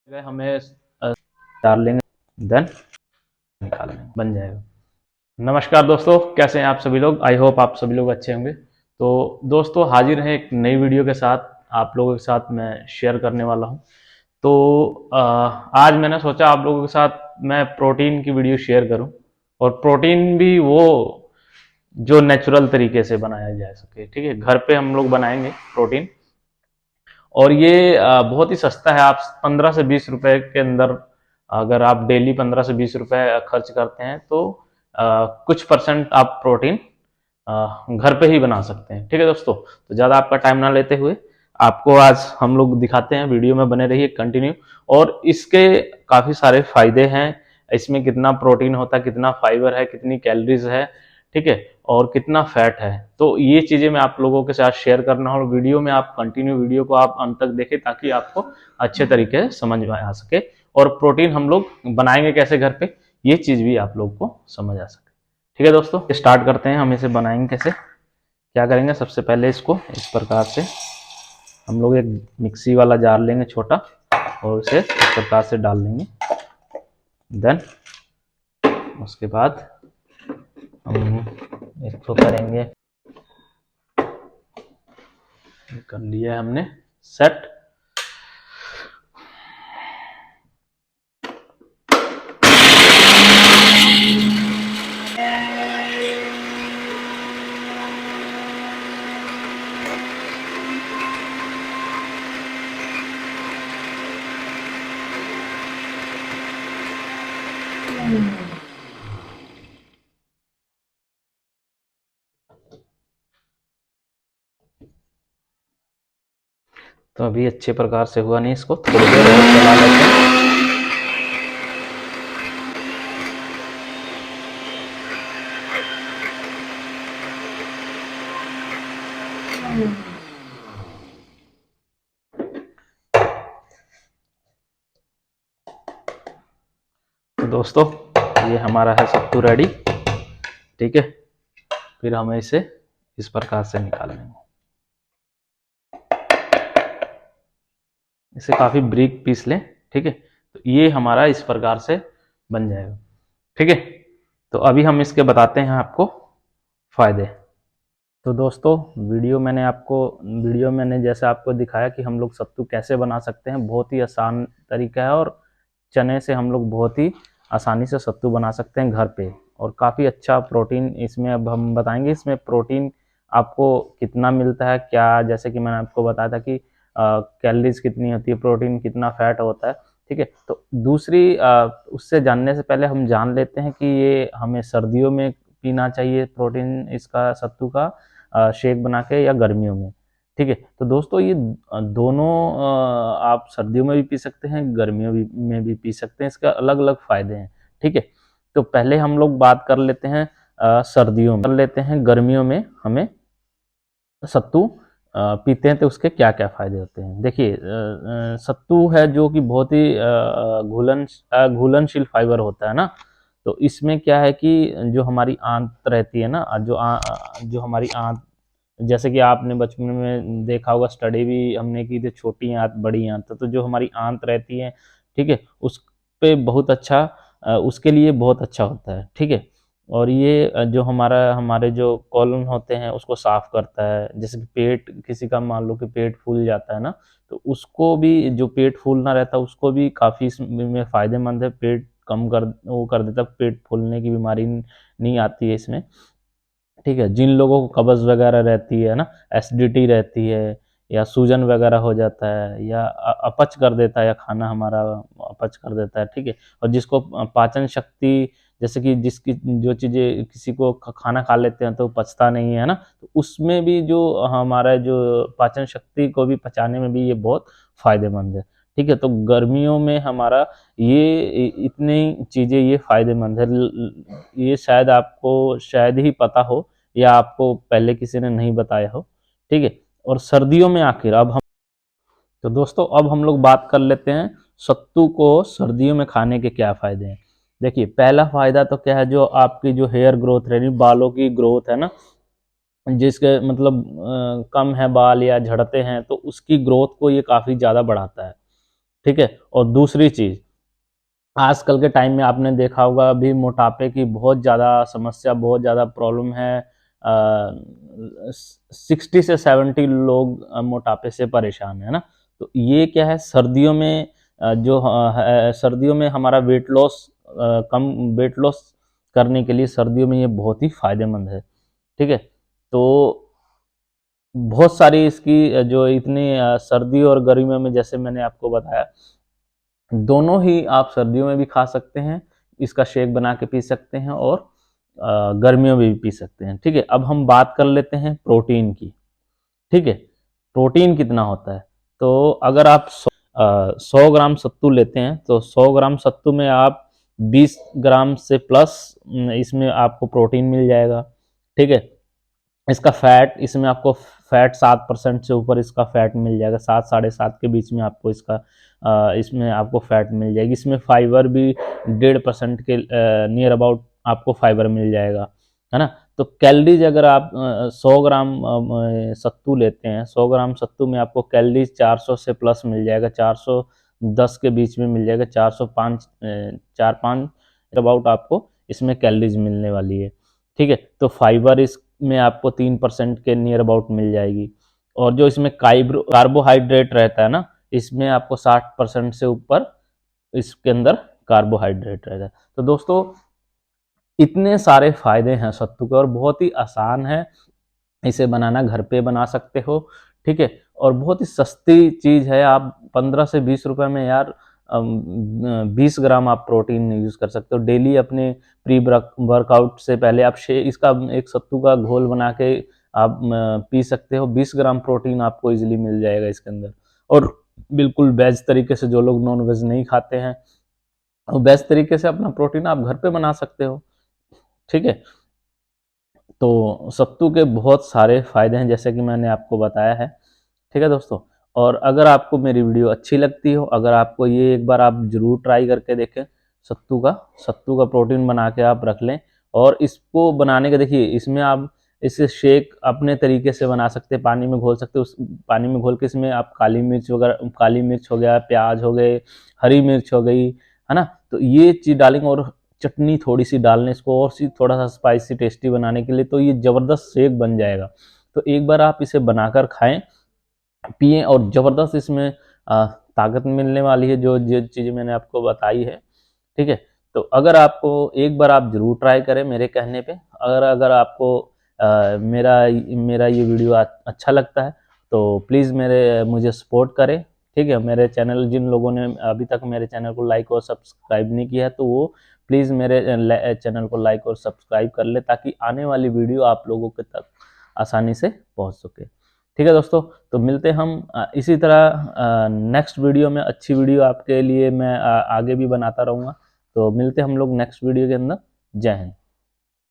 हमें डाल लेंगे देन निकाल लेंगे, बन जाएगा। नमस्कार दोस्तों, कैसे हैं आप सभी लोग। आई होप आप सभी लोग अच्छे होंगे। तो दोस्तों हाजिर हैं एक नई वीडियो के साथ, आप लोगों के साथ मैं शेयर करने वाला हूं। तो आज मैंने सोचा आप लोगों के साथ मैं प्रोटीन की वीडियो शेयर करूं, और प्रोटीन भी वो जो नेचुरल तरीके से बनाया जा सके। ठीक है, घर पे हम लोग बनाएंगे प्रोटीन, और ये बहुत ही सस्ता है। आप 15 से 20 रुपए के अंदर, अगर आप डेली 15 से 20 रुपए खर्च करते हैं तो कुछ परसेंट आप प्रोटीन घर पे ही बना सकते हैं। ठीक है दोस्तों, तो ज़्यादा आपका टाइम ना लेते हुए आपको आज हम लोग दिखाते हैं। वीडियो में बने रहिए कंटिन्यू। और इसके काफ़ी सारे फायदे हैं। इसमें कितना प्रोटीन होता है, कितना फाइबर है, कितनी कैलोरीज है, ठीक है, और कितना फैट है। तो ये चीज़ें मैं आप लोगों के साथ शेयर करना, और वीडियो में आप कंटिन्यू वीडियो को आप अंत तक देखें ताकि आपको अच्छे तरीके से समझ में आ सके। और प्रोटीन हम लोग बनाएंगे कैसे घर पे, ये चीज़ भी आप लोग को समझ आ सके। ठीक है दोस्तों, स्टार्ट करते हैं। हम इसे बनाएंगे कैसे, क्या करेंगे। सबसे पहले इसको इस प्रकार से हम लोग एक मिक्सी वाला जार लेंगे छोटा, और उसे इस प्रकार से डाल लेंगे। देन उसके बाद हम इसको करेंगे, कर लिया है हमने सेट। तो अभी अच्छे प्रकार से हुआ नहीं, इसको थोड़ी देर और चला लेते हैं। तो दोस्तों ये हमारा है सत्तू रेडी। ठीक है, फिर हमें इसे इस प्रकार से निकाल लेंगे। इसे काफ़ी ब्रीक पीस लें। ठीक है, तो ये हमारा इस प्रकार से बन जाएगा। ठीक है, तो अभी हम इसके बताते हैं आपको फायदे। तो दोस्तों वीडियो मैंने जैसे आपको दिखाया कि हम लोग सत्तू कैसे बना सकते हैं। बहुत ही आसान तरीका है, और चने से हम लोग बहुत ही आसानी से सत्तू बना सकते हैं घर पे। और काफ़ी अच्छा प्रोटीन इसमें, अब हम बताएंगे इसमें प्रोटीन आपको कितना मिलता है, क्या, जैसे कि मैंने आपको बताया था कि कैलोरीज कितनी होती है, प्रोटीन कितना फैट होता है। ठीक है, तो दूसरी उससे जानने से पहले हम जान लेते हैं कि ये हमें सर्दियों में पीना चाहिए प्रोटीन इसका, सत्तू का शेक बना के, या गर्मियों में। ठीक है, तो दोस्तों ये दोनों आप सर्दियों में भी पी सकते हैं, गर्मियों में भी पी सकते हैं। इसका अलग अलग फायदे हैं। ठीक है, तो पहले हम लोग बात कर लेते हैं सर्दियों में, कर लेते हैं गर्मियों में हमें सत्तू पीते हैं तो उसके क्या क्या फायदे होते हैं। देखिए सत्तू है जो कि बहुत ही घुलनशील फाइबर होता है ना। तो इसमें क्या है कि जो हमारी आंत रहती है ना, जो हमारी आंत, जैसे कि आपने बचपन में देखा होगा, स्टडी भी हमने की थी, छोटी आंत बड़ी आंत। तो जो हमारी आंत रहती है, ठीक है, उस पे बहुत अच्छा, उसके लिए बहुत अच्छा होता है। ठीक है, और ये जो हमारे जो कॉलन होते हैं उसको साफ करता है। जैसे कि पेट, किसी का मान लो कि पेट फूल जाता है ना, तो उसको भी, जो पेट फूलना रहता है उसको भी काफ़ी इसमें फ़ायदेमंद है। पेट कम कर, वो कर देता है, पेट फूलने की बीमारी नहीं आती है इसमें। ठीक है, जिन लोगों को कब्ज़ वगैरह रहती है ना, एसिडिटी रहती है, या सूजन वगैरह हो जाता है, या अपच कर देता है, या खाना हमारा अपच कर देता है। ठीक है, और जिसको पाचन शक्ति, जैसे कि जिसकी जो चीज़ें, किसी को खाना खा लेते हैं तो पचता नहीं है ना, तो उसमें भी जो हमारा जो पाचन शक्ति को भी पचाने में भी ये बहुत फ़ायदेमंद है। ठीक है, तो गर्मियों में हमारा ये इतनी चीज़ें ये फ़ायदेमंद है। ये शायद आपको शायद ही पता हो, या आपको पहले किसी ने नहीं बताया हो। ठीक है, और सर्दियों में आखिर अब हम, तो दोस्तों अब हम लोग बात कर लेते हैं सत्तू को सर्दियों में खाने के क्या फ़ायदे हैं। देखिए पहला फ़ायदा तो क्या है, जो आपकी जो हेयर ग्रोथ रही, बालों की ग्रोथ है ना, जिसके मतलब कम है बाल या झड़ते हैं, तो उसकी ग्रोथ को ये काफ़ी ज़्यादा बढ़ाता है। ठीक है। और दूसरी चीज, आजकल के टाइम में आपने देखा होगा अभी मोटापे की बहुत ज़्यादा समस्या, बहुत ज़्यादा प्रॉब्लम है। 60 से 70 लोग मोटापे से परेशान है ना। तो ये क्या है, सर्दियों में सर्दियों में हमारा वेट लॉस, कम वेट लॉस करने के लिए सर्दियों में ये बहुत ही फायदेमंद है। ठीक है। तो बहुत सारी इसकी जो इतनी सर्दी और गर्मियों में, जैसे मैंने आपको बताया, दोनों ही आप सर्दियों में भी खा सकते हैं, इसका शेक बना के पी सकते हैं, और गर्मियों में भी पी सकते हैं। ठीक है। अब हम बात कर लेते हैं प्रोटीन की। ठीक है। प्रोटीन कितना होता है, तो अगर आप 100 ग्राम सत्तू लेते हैं तो 100 ग्राम सत्तू में आप 20 ग्राम से प्लस इसमें आपको प्रोटीन मिल जाएगा। ठीक है। इसका फैट, इसमें आपको फैट 7% से ऊपर इसका फैट मिल जाएगा, 7 साढ़े 7 के बीच में आपको इसका इसमें आपको फैट मिल जाएगी। इसमें फाइबर भी 1.5% के नियर अबाउट आपको फाइबर मिल जाएगा, है ना। तो कैलोरीज अगर आप 100 ग्राम सत्तू लेते हैं, 100 ग्राम सत्तू में आपको कैलोरीज 400 से प्लस मिल जाएगा, 410 के बीच में मिल जाएगा, 405 4-5 अबाउट आपको इसमें कैलोरीज मिलने वाली है। ठीक है। तो फाइबर इसमें आपको 3% के नियर अबाउट मिल जाएगी। और जो इसमें कार्बोहाइड्रेट रहता है ना, इसमें आपको 60% से ऊपर इसके अंदर कार्बोहाइड्रेट रहता है। तो दोस्तों, इतने सारे फायदे हैं सत्तू के, और बहुत ही आसान है इसे बनाना, घर पे बना सकते हो। ठीक है। और बहुत ही सस्ती चीज़ है, आप 15 से 20 रुपए में यार 20 ग्राम आप प्रोटीन यूज़ कर सकते हो डेली। अपने प्री वर्कआउट से पहले आप इसका एक सत्तू का घोल बना के आप पी सकते हो। 20 ग्राम प्रोटीन आपको इजीली मिल जाएगा इसके अंदर। और बिल्कुल वेज तरीके से, जो लोग नॉन वेज नहीं खाते हैं, वो वेज तरीके से अपना प्रोटीन आप घर पे बना सकते हो। ठीक है। तो सत्तू के बहुत सारे फायदे हैं, जैसे कि मैंने आपको बताया है। ठीक है दोस्तों। और अगर आपको मेरी वीडियो अच्छी लगती हो, अगर आपको ये एक बार आप ज़रूर ट्राई करके देखें, सत्तू का प्रोटीन बना के आप रख लें। और इसको बनाने का देखिए, इसमें आप इसे शेक अपने तरीके से बना सकते हैं, पानी में घोल सकते हो। उस पानी में घोल के इसमें आप काली मिर्च वगैरह, काली मिर्च हो गया, प्याज हो गए, हरी मिर्च हो गई, है ना। तो ये चीज़ डालेंगे, और चटनी थोड़ी सी डालने, इसको और सी थोड़ा सा स्पाइसी टेस्टी बनाने के लिए, तो ये ज़बरदस्त शेक बन जाएगा। तो एक बार आप इसे बनाकर खाएं, पिएं, और ज़बरदस्त इसमें ताकत मिलने वाली है, जो जो चीज़ें मैंने आपको बताई है। ठीक है। तो अगर आपको एक बार आप ज़रूर ट्राई करें मेरे कहने पे। अगर अगर आपको मेरा मेरा ये वीडियो अच्छा लगता है, तो प्लीज़ मुझे सपोर्ट करें। ठीक है। मेरे चैनल, जिन लोगों ने अभी तक मेरे चैनल को लाइक और सब्सक्राइब नहीं किया है, तो वो प्लीज़ मेरे चैनल को लाइक और सब्सक्राइब कर ले, ताकि आने वाली वीडियो आप लोगों के तक आसानी से पहुंच सके। ठीक है दोस्तों। तो मिलते हम इसी तरह नेक्स्ट वीडियो में। अच्छी वीडियो आपके लिए मैं आगे भी बनाता रहूँगा। तो मिलते हम लोग नेक्स्ट वीडियो के अंदर। जय हिंद।